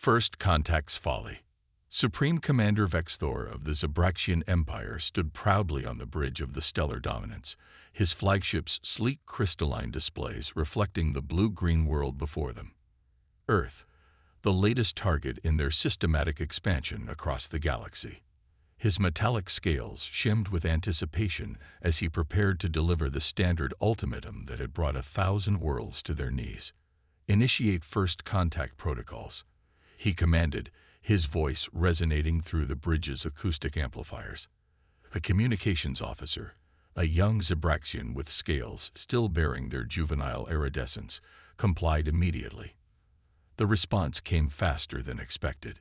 First Contact's Folly. Supreme Commander Vexthor of the Zabraxian Empire stood proudly on the bridge of the stellar dominance, his flagship's sleek crystalline displays reflecting the blue-green world before them. Earth, the latest target in their systematic expansion across the galaxy. His metallic scales shimmed with anticipation as he prepared to deliver the standard ultimatum that had brought 1,000 worlds to their knees. Initiate first contact protocols, he commanded, his voice resonating through the bridge's acoustic amplifiers. A communications officer, a young Zabraxian with scales still bearing their juvenile iridescence, complied immediately. The response came faster than expected.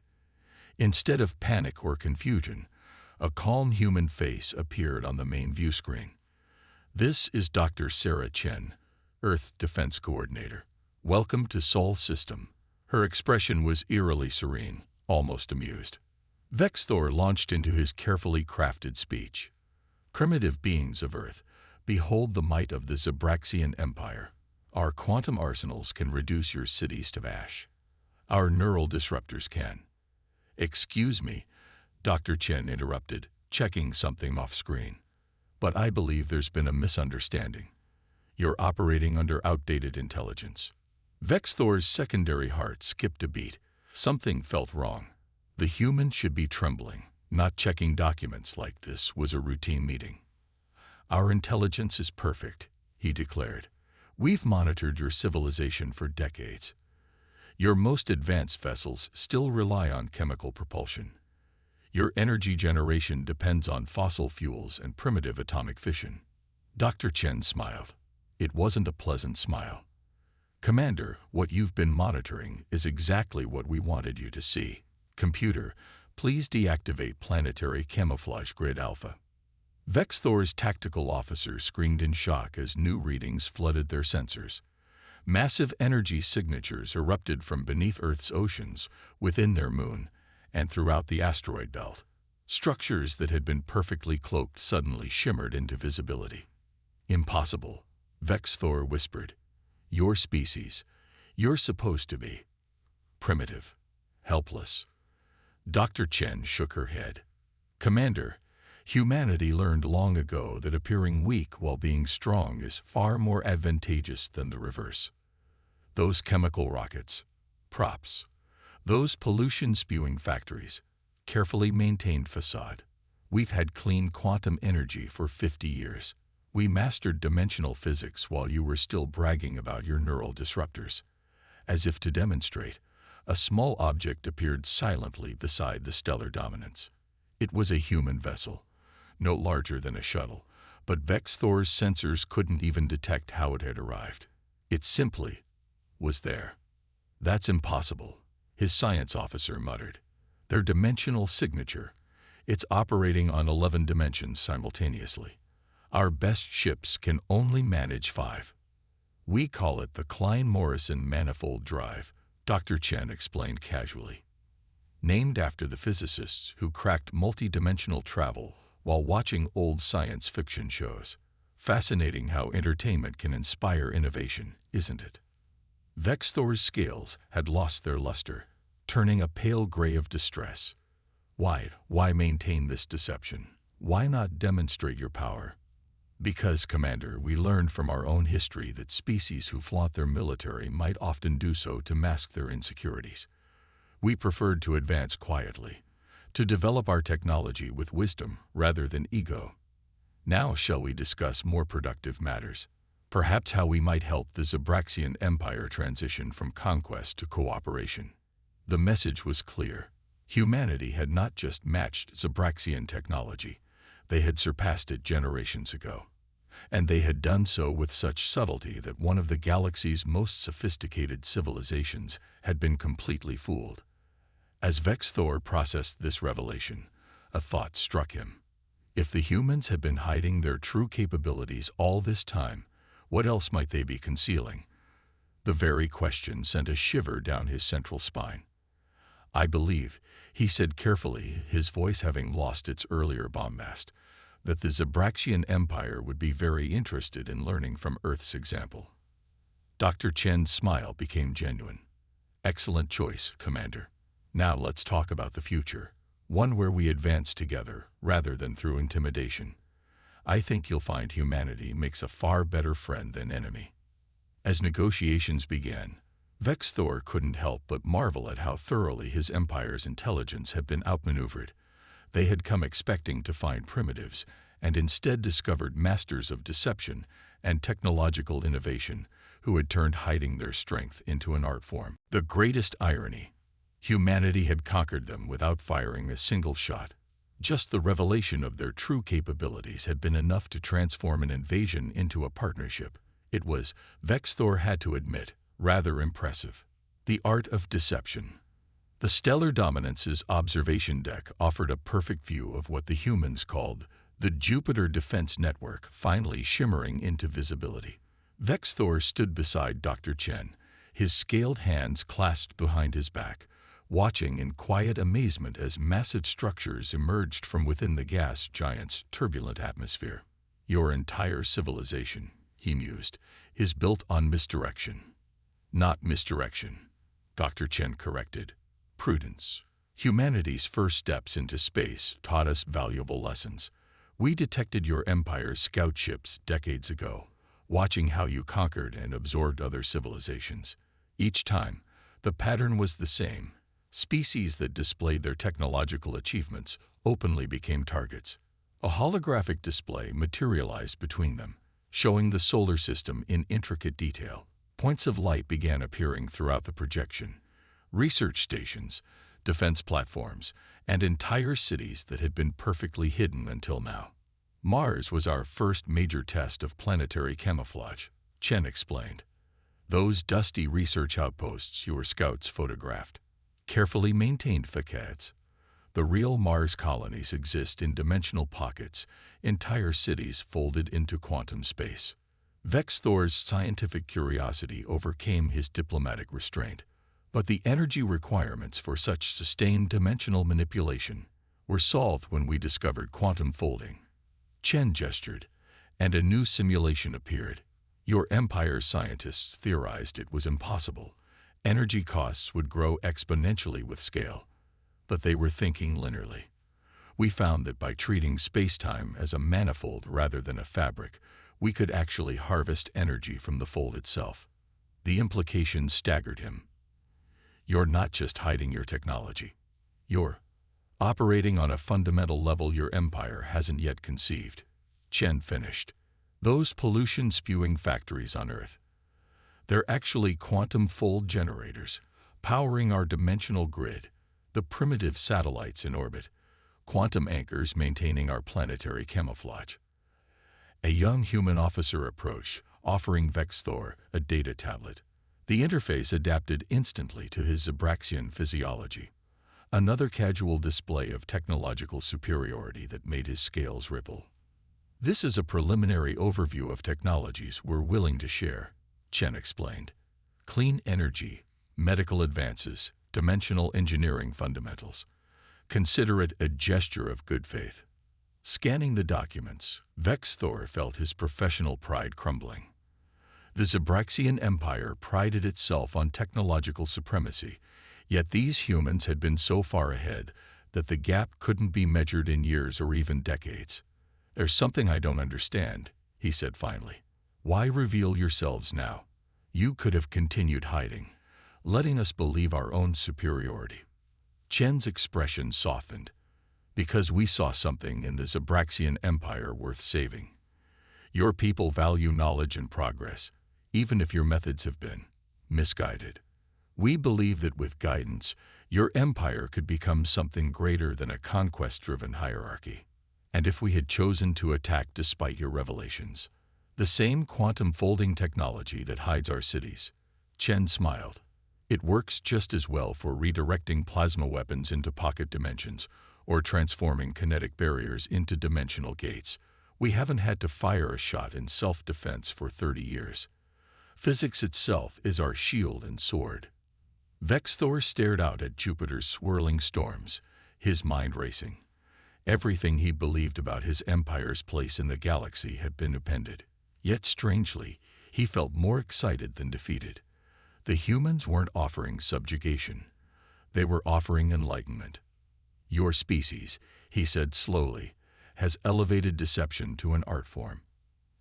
Instead of panic or confusion, a calm human face appeared on the main view screen. "This is Dr. Sarah Chen, Earth Defense Coordinator. Welcome to Sol System." Her expression was eerily serene, almost amused. Vexthor launched into his carefully crafted speech. "Primitive beings of Earth, behold the might of the Zabraxian Empire. Our quantum arsenals can reduce your cities to ash. Our neural disruptors can." "Excuse me," Dr. Chen interrupted, checking something off-screen. "But I believe there's been a misunderstanding. You're operating under outdated intelligence." Vexthor's secondary heart skipped a beat. Something felt wrong. The human should be trembling. Not checking documents like this was a routine meeting. "Our intelligence is perfect," he declared. "We've monitored your civilization for decades. Your most advanced vessels still rely on chemical propulsion. Your energy generation depends on fossil fuels and primitive atomic fission." Dr. Chen smiled. It wasn't a pleasant smile. "Commander, what you've been monitoring is exactly what we wanted you to see. Computer, please deactivate planetary camouflage grid alpha." Vexthor's tactical officer screamed in shock as new readings flooded their sensors. Massive energy signatures erupted from beneath Earth's oceans, within their moon, and throughout the asteroid belt. Structures that had been perfectly cloaked suddenly shimmered into visibility. "Impossible," Vexthor whispered. "Your species, you're supposed to be primitive, helpless." Dr. Chen shook her head. "Commander, humanity learned long ago that appearing weak while being strong is far more advantageous than the reverse. Those chemical rockets, props, those pollution-spewing factories, carefully maintained facade. We've had clean quantum energy for 50 years. We mastered dimensional physics while you were still bragging about your neural disruptors." As if to demonstrate, a small object appeared silently beside the stellar dominance. It was a human vessel, no larger than a shuttle, but Vexthor's sensors couldn't even detect how it had arrived. It simply was there. "That's impossible," his science officer muttered. "Their dimensional signature. It's operating on 11 dimensions simultaneously. Our best ships can only manage 5. We call it the Klein-Morrison manifold drive," Dr. Chen explained casually. "Named after the physicists who cracked multi-dimensional travel while watching old science fiction shows. Fascinating how entertainment can inspire innovation, isn't it?" Vexthor's scales had lost their luster, turning a pale gray of distress. Why maintain this deception? Why not demonstrate your power?" "Because, Commander, we learned from our own history that species who flaunt their military might often do so to mask their insecurities. We preferred to advance quietly, to develop our technology with wisdom rather than ego. Now shall we discuss more productive matters? Perhaps how we might help the Zabraxian Empire transition from conquest to cooperation." The message was clear. Humanity had not just matched Zabraxian technology, they had surpassed it generations ago. And they had done so with such subtlety that one of the galaxy's most sophisticated civilizations had been completely fooled. As Vexthor processed this revelation, a thought struck him. If the humans had been hiding their true capabilities all this time, what else might they be concealing? The very question sent a shiver down his central spine. "I believe," he said carefully, his voice having lost its earlier bombast, "that the Zabraxian Empire would be very interested in learning from Earth's example." Dr. Chen's smile became genuine. "Excellent choice, Commander. Now let's talk about the future, one where we advance together rather than through intimidation. I think you'll find humanity makes a far better friend than enemy." As negotiations began, Vexthor couldn't help but marvel at how thoroughly his empire's intelligence had been outmaneuvered. They had come expecting to find primitives, and instead discovered masters of deception and technological innovation who had turned hiding their strength into an art form. The greatest irony: humanity had conquered them without firing a single shot. Just the revelation of their true capabilities had been enough to transform an invasion into a partnership. It was, Vexthor had to admit, rather impressive. The art of deception. The Stellar Dominance's observation deck offered a perfect view of what the humans called the Jupiter Defense Network, finally shimmering into visibility. Vexthor stood beside Dr. Chen, his scaled hands clasped behind his back, watching in quiet amazement as massive structures emerged from within the gas giant's turbulent atmosphere. "Your entire civilization," he mused, "is built on misdirection." "Not misdirection," Dr. Chen corrected. "Prudence. Humanity's first steps into space taught us valuable lessons. We detected your empire's scout ships decades ago, watching how you conquered and absorbed other civilizations. Each time, the pattern was the same. Species that displayed their technological achievements openly became targets. A holographic display materialized between them, showing the solar system in intricate detail. Points of light began appearing throughout the projection. Research stations, defense platforms, and entire cities that had been perfectly hidden until now. "Mars was our first major test of planetary camouflage," Chen explained. "Those dusty research outposts your scouts photographed. Carefully maintained facades. The real Mars colonies exist in dimensional pockets, entire cities folded into quantum space." Vexthor's scientific curiosity overcame his diplomatic restraint. But the energy requirements for such sustained dimensional manipulation were solved when we discovered quantum folding. Chen gestured, and a new simulation appeared. Your empire's scientists theorized it was impossible. Energy costs would grow exponentially with scale. But they were thinking linearly. We found that by treating space-time as a manifold rather than a fabric, we could actually harvest energy from the fold itself. The implications staggered him. "You're not just hiding your technology. You're operating on a fundamental level your empire hasn't yet conceived," Chen finished. "Those pollution-spewing factories on Earth, they're actually quantum fold generators, powering our dimensional grid, the primitive satellites in orbit, quantum anchors maintaining our planetary camouflage." A young human officer approached, offering Vexthor a data tablet. The interface adapted instantly to his Zabraxian physiology, another casual display of technological superiority that made his scales ripple. "This is a preliminary overview of technologies we're willing to share," Chen explained. "Clean energy, medical advances, dimensional engineering fundamentals. Consider it a gesture of good faith." Scanning the documents, Vexthor felt his professional pride crumbling. The Zabraxian Empire prided itself on technological supremacy, yet these humans had been so far ahead that the gap couldn't be measured in years or even decades. "There's something I don't understand," he said finally. "Why reveal yourselves now? You could have continued hiding, letting us believe our own superiority." Chen's expression softened. "Because we saw something in the Zabraxian Empire worth saving. Your people value knowledge and progress, even if your methods have been misguided. We believe that with guidance, your empire could become something greater than a conquest-driven hierarchy. And if we had chosen to attack despite your revelations, the same quantum folding technology that hides our cities," Chen smiled. "It works just as well for redirecting plasma weapons into pocket dimensions or transforming kinetic barriers into dimensional gates. We haven't had to fire a shot in self-defense for 30 years. Physics itself is our shield and sword." Vexthor stared out at Jupiter's swirling storms, his mind racing. Everything he believed about his empire's place in the galaxy had been upended. Yet strangely, he felt more excited than defeated. The humans weren't offering subjugation. They were offering enlightenment. "Your species," he said slowly, "has elevated deception to an art form."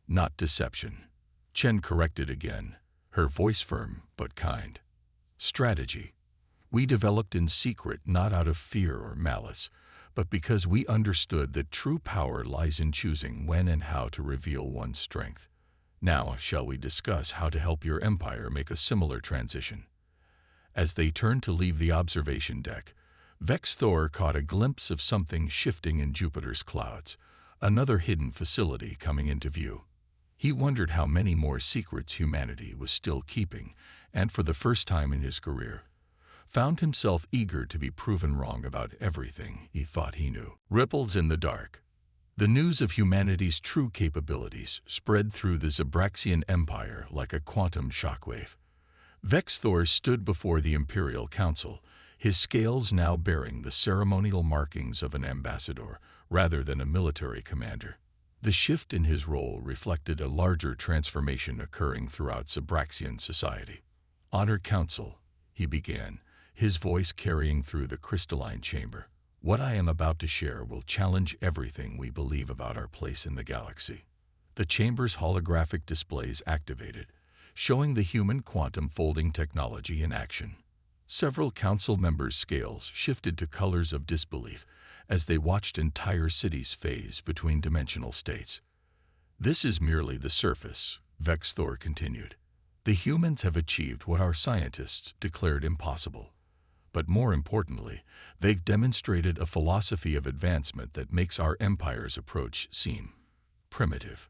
"Not deception," Chen corrected again, her voice firm but kind. "Strategy. We developed in secret not out of fear or malice, but because we understood that true power lies in choosing when and how to reveal one's strength. Now, shall we discuss how to help your empire make a similar transition?" As they turned to leave the observation deck, Vex Thor caught a glimpse of something shifting in Jupiter's clouds, another hidden facility coming into view. He wondered how many more secrets humanity was still keeping, and for the first time in his career, found himself eager to be proven wrong about everything he thought he knew. Ripples in the dark. The news of humanity's true capabilities spread through the Zabraxian Empire like a quantum shockwave. Vex Thor stood before the Imperial Council, his scales now bearing the ceremonial markings of an ambassador rather than a military commander. The shift in his role reflected a larger transformation occurring throughout Zabraxian society. "Honored Council," he began, his voice carrying through the crystalline chamber. "What I am about to share will challenge everything we believe about our place in the galaxy." The chamber's holographic displays activated, showing the human quantum folding technology in action. Several council members' scales shifted to colors of disbelief as they watched entire cities phase between dimensional states. "This is merely the surface," Vex Thor continued. "The humans have achieved what our scientists declared impossible. But more importantly, they've demonstrated a philosophy of advancement that makes our empire's approach seem primitive."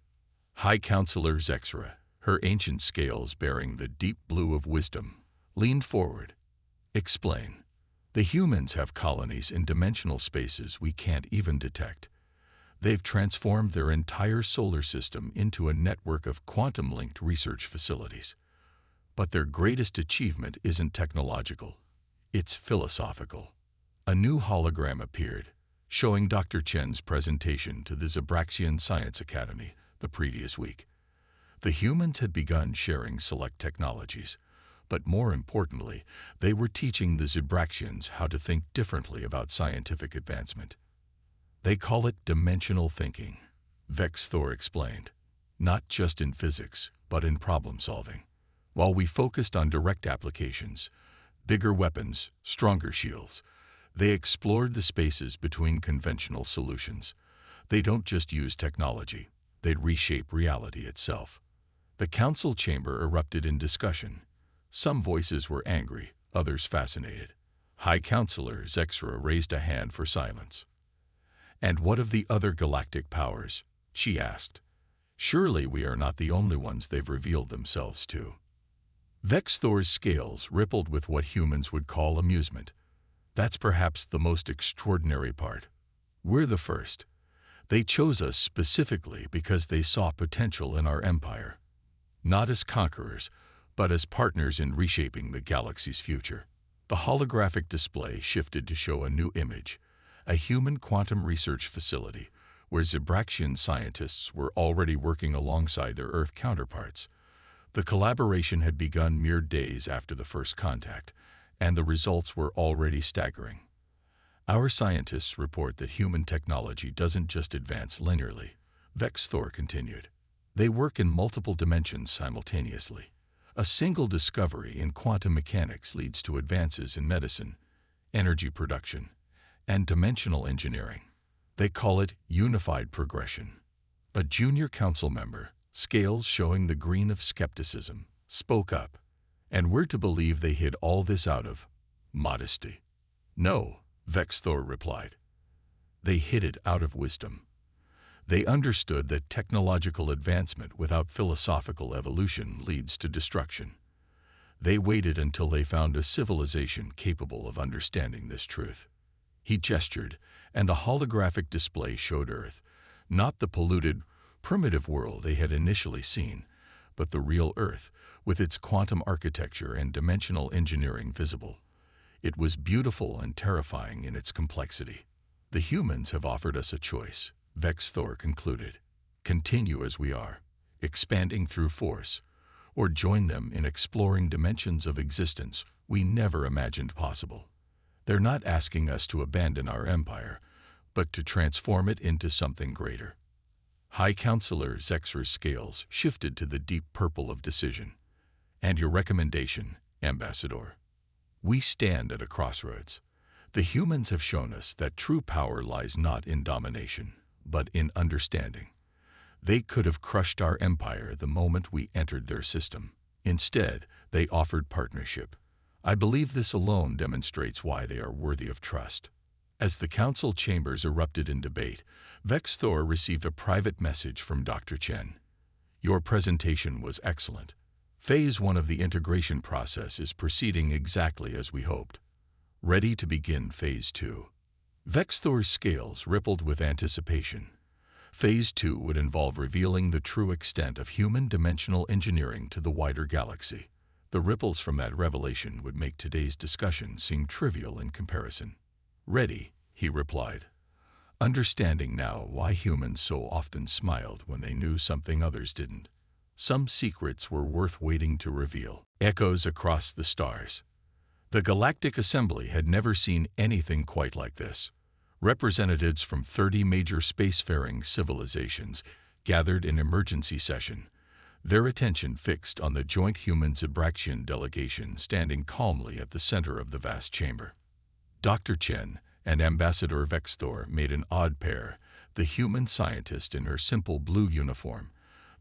High Counselor Zexra, her ancient scales bearing the deep blue of wisdom, leaned forward. "Explain. The humans have colonies in dimensional spaces we can't even detect. They've transformed their entire solar system into a network of quantum-linked research facilities. But their greatest achievement isn't technological. It's philosophical." A new hologram appeared, showing Dr. Chen's presentation to the Zabraxian Science Academy the previous week. The humans had begun sharing select technologies, but more importantly, they were teaching the Zabraxians how to think differently about scientific advancement. "They call it dimensional thinking," Vex Thor explained. "Not just in physics, but in problem solving. While we focused on direct applications, bigger weapons, stronger shields, they explored the spaces between conventional solutions. They don't just use technology, they reshape reality itself." The council chamber erupted in discussion. Some voices were angry, others fascinated. High Counselor Zexra raised a hand for silence. "And what of the other galactic powers?" she asked. "Surely we are not the only ones they've revealed themselves to." Vex Thor's scales rippled with what humans would call amusement. "That's perhaps the most extraordinary part. We're the first. They chose us specifically because they saw potential in our empire. Not as conquerors, but as partners in reshaping the galaxy's future." The holographic display shifted to show a new image, a human quantum research facility where Zabraxian scientists were already working alongside their Earth counterparts. The collaboration had begun mere days after the first contact, and the results were already staggering. "Our scientists report that human technology doesn't just advance linearly," Vex Thor continued. "They work in multiple dimensions simultaneously. A single discovery in quantum mechanics leads to advances in medicine, energy production, and dimensional engineering. They call it unified progression." A junior council member, scales showing the green of skepticism, spoke up. "And we're to believe they hid all this out of modesty?" "No," Vex Thor replied. "They hid it out of wisdom. They understood that technological advancement without philosophical evolution leads to destruction. They waited until they found a civilization capable of understanding this truth." He gestured, and a holographic display showed Earth, not the polluted, primitive world they had initially seen, but the real Earth, with its quantum architecture and dimensional engineering visible. It was beautiful and terrifying in its complexity. "The humans have offered us a choice," Vex Thor concluded. "Continue as we are, expanding through force, or join them in exploring dimensions of existence we never imagined possible." They're not asking us to abandon our empire, but to transform it into something greater. High Counselor Zexer's scales shifted to the deep purple of decision. And your recommendation, Ambassador? We stand at a crossroads. The humans have shown us that true power lies not in domination, but in understanding. They could have crushed our empire the moment we entered their system. Instead, they offered partnership. I believe this alone demonstrates why they are worthy of trust. As the council chambers erupted in debate, Vexthor received a private message from Dr. Chen. Your presentation was excellent. Phase 1 of the integration process is proceeding exactly as we hoped. Ready to begin Phase 2. Vexthor's scales rippled with anticipation. Phase 2 would involve revealing the true extent of human dimensional engineering to the wider galaxy. The ripples from that revelation would make today's discussion seem trivial in comparison. Ready, he replied, understanding now why humans so often smiled when they knew something others didn't. Some secrets were worth waiting to reveal. Echoes across the stars. The Galactic Assembly had never seen anything quite like this. Representatives from 30 major spacefaring civilizations gathered in emergency session, their attention fixed on the joint human-Zabraxian delegation standing calmly at the center of the vast chamber. Dr. Chen and Ambassador Vexthor made an odd pair, the human scientist in her simple blue uniform,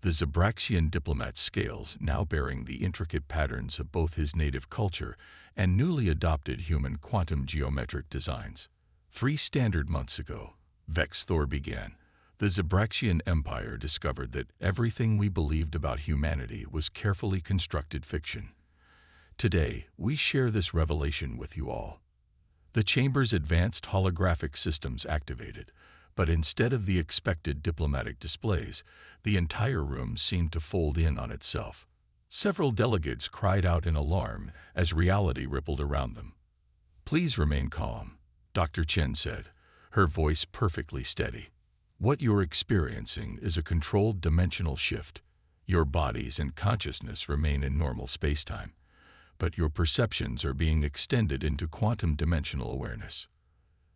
the Zabraxian diplomat's scales now bearing the intricate patterns of both his native culture and newly adopted human quantum geometric designs. 3 standard months ago, Vexthor began, the Zabraxian Empire discovered that everything we believed about humanity was carefully constructed fiction. Today, we share this revelation with you all. The chamber's advanced holographic systems activated, but instead of the expected diplomatic displays, the entire room seemed to fold in on itself. Several delegates cried out in alarm as reality rippled around them. Please remain calm, Dr. Chen said, her voice perfectly steady. What you're experiencing is a controlled dimensional shift. Your bodies and consciousness remain in normal spacetime, but your perceptions are being extended into quantum dimensional awareness.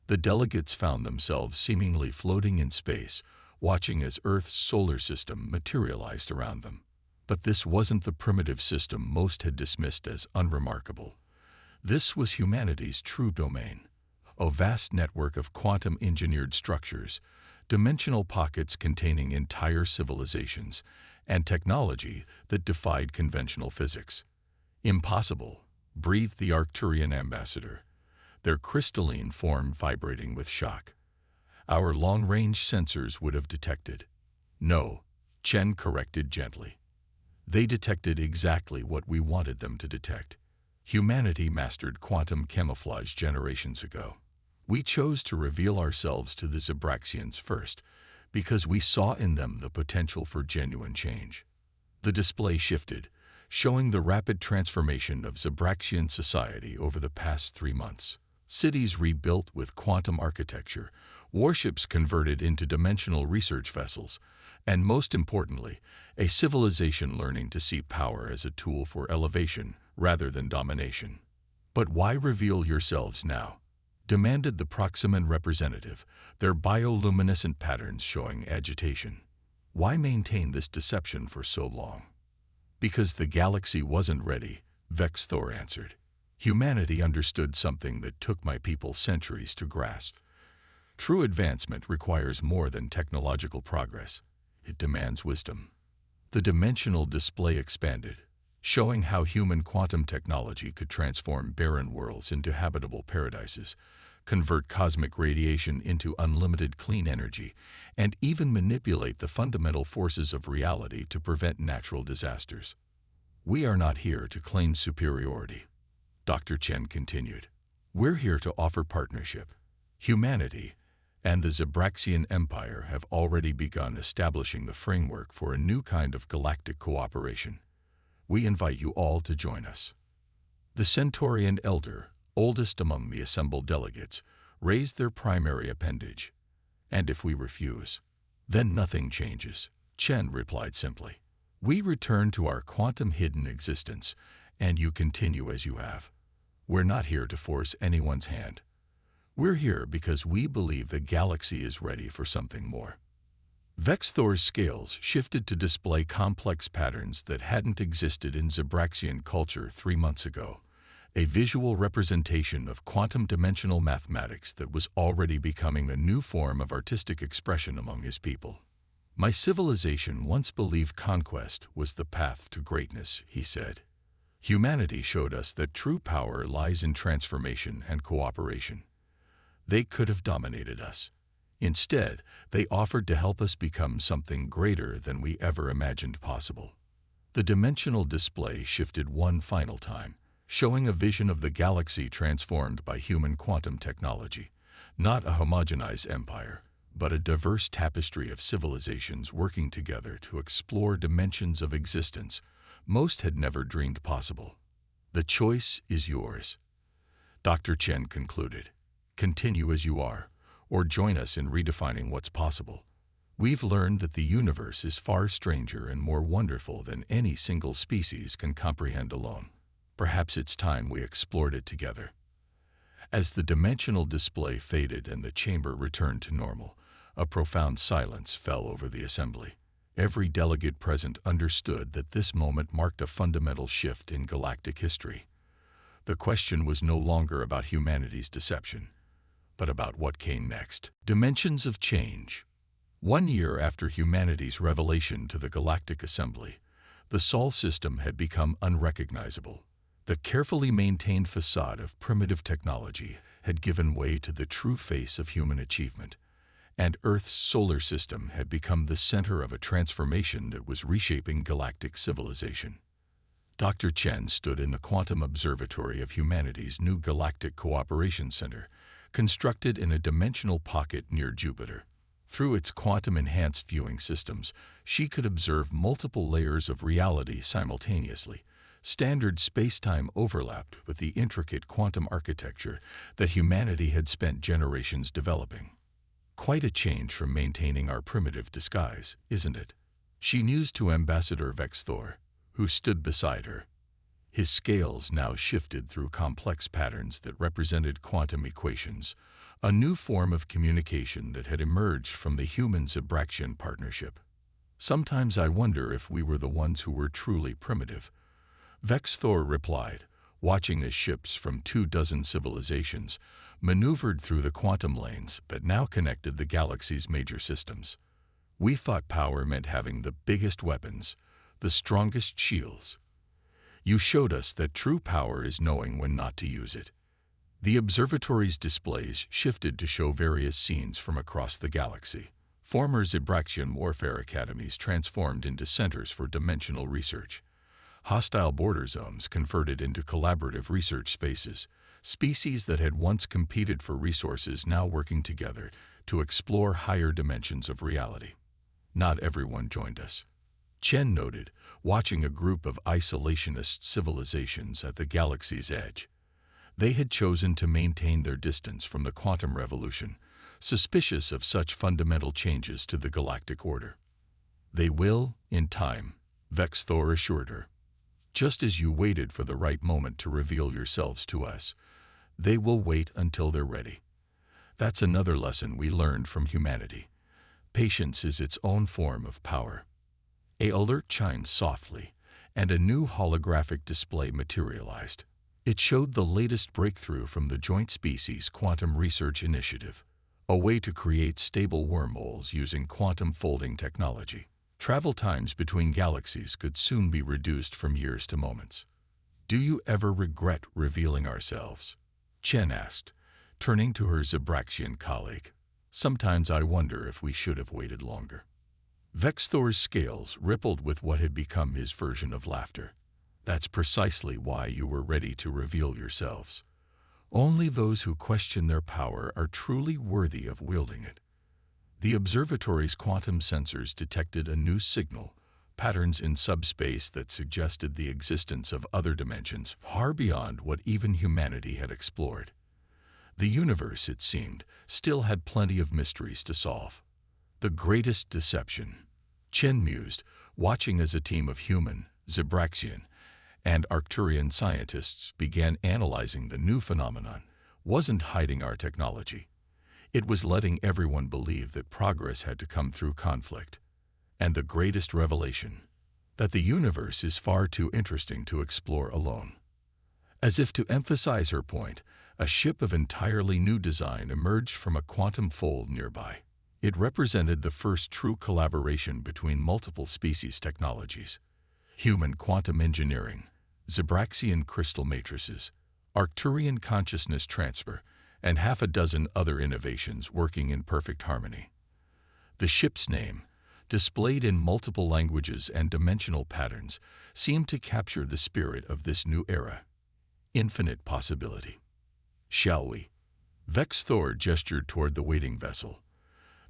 The delegates found themselves seemingly floating in space, watching as Earth's solar system materialized around them. But this wasn't the primitive system most had dismissed as unremarkable. This was humanity's true domain, a vast network of quantum-engineered structures, dimensional pockets containing entire civilizations, and technology that defied conventional physics. Impossible, breathed the Arcturian ambassador, their crystalline form vibrating with shock. Our long-range sensors would have detected. No, Chen corrected gently. They detected exactly what we wanted them to detect. Humanity mastered quantum camouflage generations ago. We chose to reveal ourselves to the Zabraxians first because we saw in them the potential for genuine change. The display shifted, showing the rapid transformation of Zabraxian society over the past 3 months. Cities rebuilt with quantum architecture, warships converted into dimensional research vessels, and most importantly, a civilization learning to see power as a tool for elevation rather than domination. But why reveal yourselves now? Demanded the Proximan representative, their bioluminescent patterns showing agitation. Why maintain this deception for so long? Because the galaxy wasn't ready, Vexthor answered. Humanity understood something that took my people centuries to grasp. True advancement requires more than technological progress. It demands wisdom. The dimensional display expanded, showing how human quantum technology could transform barren worlds into habitable paradises, convert cosmic radiation into unlimited clean energy, and even manipulate the fundamental forces of reality to prevent natural disasters. We are not here to claim superiority, Dr. Chen continued. We're here to offer partnership. Humanity and the Zabraxian Empire have already begun establishing the framework for a new kind of galactic cooperation. We invite you all to join us. The Centaurian elder, oldest among the assembled delegates, raised their primary appendage. And if we refuse, then nothing changes, Chen replied simply. We return to our quantum hidden existence, and you continue as you have. We're not here to force anyone's hand. We're here because we believe the galaxy is ready for something more. Vexthor's scales shifted to display complex patterns that hadn't existed in Zabraxian culture 3 months ago, a visual representation of quantum dimensional mathematics that was already becoming a new form of artistic expression among his people. My civilization once believed conquest was the path to greatness, he said. Humanity showed us that true power lies in transformation and cooperation. They could have dominated us. Instead, they offered to help us become something greater than we ever imagined possible. The dimensional display shifted one final time, showing a vision of the galaxy transformed by human quantum technology, not a homogenized empire, but a diverse tapestry of civilizations working together to explore dimensions of existence most had never dreamed possible. The choice is yours, Dr. Chen concluded. Continue as you are, or join us in redefining what's possible. We've learned that the universe is far stranger and more wonderful than any single species can comprehend alone. Perhaps it's time we explored it together. As the dimensional display faded and the chamber returned to normal, a profound silence fell over the assembly. Every delegate present understood that this moment marked a fundamental shift in galactic history. The question was no longer about humanity's deception, but about what came next. Dimensions of change. 1 year after humanity's revelation to the Galactic Assembly, the Sol system had become unrecognizable. The carefully maintained facade of primitive technology had given way to the true face of human achievement, and Earth's solar system had become the center of a transformation that was reshaping galactic civilization. Dr. Chen stood in the Quantum Observatory of Humanity's new Galactic Cooperation Center, constructed in a dimensional pocket near Jupiter. Through its quantum-enhanced viewing systems, she could observe multiple layers of reality simultaneously. Standard space-time overlapped with the intricate quantum architecture that humanity had spent generations developing. Quite a change from maintaining our primitive disguise, isn't it? She mused to Ambassador Vexthor, who stood beside her. His scales now shifted through complex patterns that represented quantum equations, a new form of communication that had emerged from the human-Zabraxian partnership. Sometimes I wonder if we were the ones who were truly primitive, Vexthor replied, watching as ships from 24 civilizations maneuvered through the quantum lanes that now connected the galaxy's major systems. We thought power meant having the biggest weapons, the strongest shields. You showed us that true power is knowing when not to use it. The observatory's displays shifted to show various scenes from across the galaxy. Former Zabraxian warfare academies transformed into centers for dimensional research. Hostile border zones converted into collaborative research spaces, species that had once competed for resources now working together to explore higher dimensions of reality. Not everyone joined us, Chen noted, watching a group of isolationist civilizations at the galaxy's edge. They had chosen to maintain their distance from the quantum revolution, suspicious of such fundamental changes to the galactic order. They will, in time, Vexthor assured her. Just as you waited for the right moment to reveal yourselves to us, they will wait until they're ready. That's another lesson we learned from humanity. Patience is its own form of power. A alert chimed softly, and a new holographic display materialized. It showed the latest breakthrough from the Joint Species Quantum Research Initiative, a way to create stable wormholes using quantum folding technology. Travel times between galaxies could soon be reduced from years to moments. Do you ever regret revealing ourselves? Chen asked, turning to her Zabraxian colleague. Sometimes I wonder if we should have waited longer. Vexthor's scales rippled with what had become his version of laughter. That's precisely why you were ready to reveal yourselves. Only those who question their power are truly worthy of wielding it. The observatory's quantum sensors detected a new signal, patterns in subspace that suggested the existence of other dimensions far beyond what even humanity had explored. The universe, it seemed, still had plenty of mysteries to solve. The greatest deception, Chen mused, watching as a team of human, Zabraxian, and Arcturian scientists began analyzing the new phenomenon, wasn't hiding our technology. It was letting everyone believe that progress had to come through conflict. And the greatest revelation, that the universe is far too interesting to explore alone. As if to emphasize her point, a ship of entirely new design emerged from a quantum fold nearby. It represented the first true collaboration between multiple species technologies: human quantum engineering, Zabraxian crystal matrices, Arcturian consciousness transfer, and half a dozen other innovations working in perfect harmony. The ship's name, displayed in multiple languages and dimensional patterns, seemed to capture the spirit of this new era. Infinite possibility. Shall we? Vex Thor gestured toward the waiting vessel.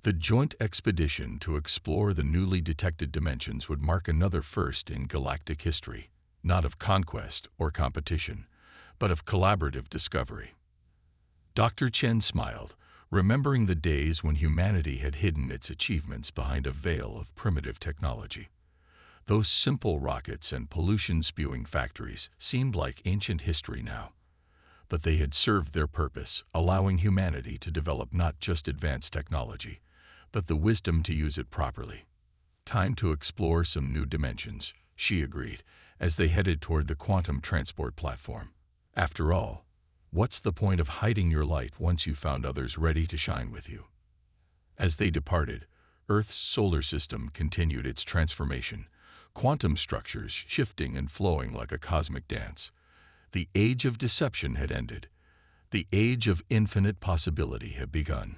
The joint expedition to explore the newly detected dimensions would mark another first in galactic history, not of conquest or competition, but of collaborative discovery. Dr. Chen smiled, remembering the days when humanity had hidden its achievements behind a veil of primitive technology. Those simple rockets and pollution-spewing factories seemed like ancient history now. But they had served their purpose, allowing humanity to develop not just advanced technology, but the wisdom to use it properly. Time to explore some new dimensions, she agreed, as they headed toward the quantum transport platform. After all, what's the point of hiding your light once you've found others ready to shine with you? As they departed, Earth's solar system continued its transformation, quantum structures shifting and flowing like a cosmic dance. The age of deception had ended. The age of infinite possibility had begun.